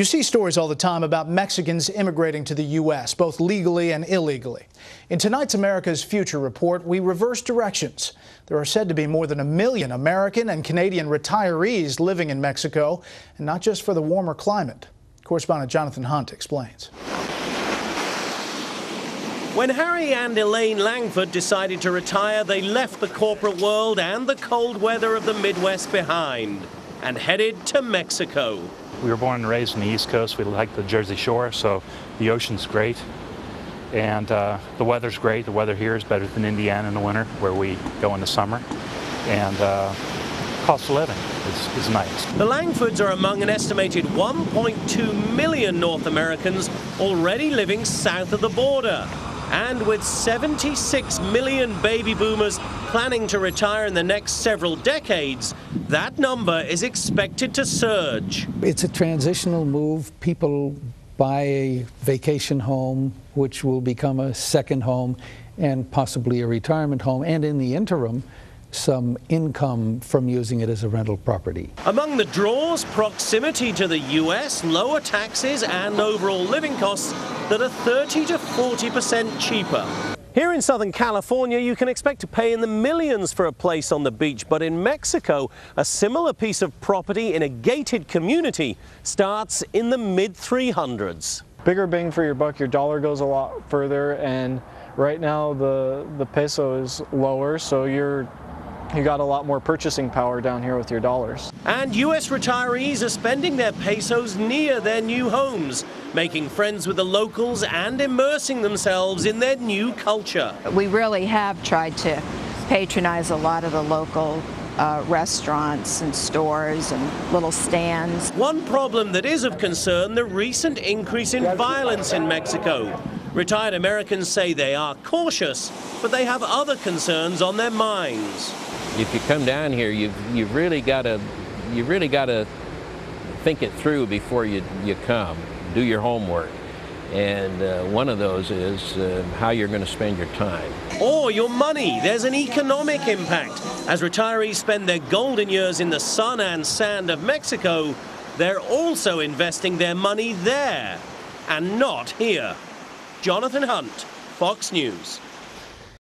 You see stories all the time about Mexicans immigrating to the U.S., both legally and illegally. In tonight's America's Future report, we reverse directions. There are said to be more than 1 million American and Canadian retirees living in Mexico, and not just for the warmer climate. Correspondent Jonathan Hunt explains. When Harry and Elaine Langford decided to retire, they left the corporate world and the cold weather of the Midwest behind and headed to Mexico. We were born and raised on the East Coast. We like the Jersey Shore, so the ocean's great. And the weather's great. The weather here is better than Indiana in the winter, where we go in the summer. And cost of living is nice. The Langfords are among an estimated 1.2 million North Americans already living south of the border. And with 76 million baby boomers planning to retire in the next several decades, that number is expected to surge. It's a transitional move. People buy a vacation home, which will become a second home and possibly a retirement home, and in the interim, some income from using it as a rental property. Among the draws, proximity to the U.S., lower taxes and overall living costs that are 30 to 40% cheaper. Here in Southern California, you can expect to pay in the millions for a place on the beach, but in Mexico, a similar piece of property in a gated community starts in the mid-300s. Bigger bang for your buck, your dollar goes a lot further, and right now the peso is lower, so you got a lot more purchasing power down here with your dollars. And U.S. retirees are spending their pesos near their new homes, making friends with the locals and immersing themselves in their new culture. We really have tried to patronize a lot of the local restaurants and stores and little stands. One problem that is of concern, the recent increase in violence in Mexico. Retired Americans say they are cautious, but they have other concerns on their minds. If you come down here, you've really got to think it through before you come. Do your homework, and one of those is how you're going to spend your time. Or your money. There's an economic impact. As retirees spend their golden years in the sun and sand of Mexico, they're also investing their money there, and not here. Jonathan Hunt, Fox News.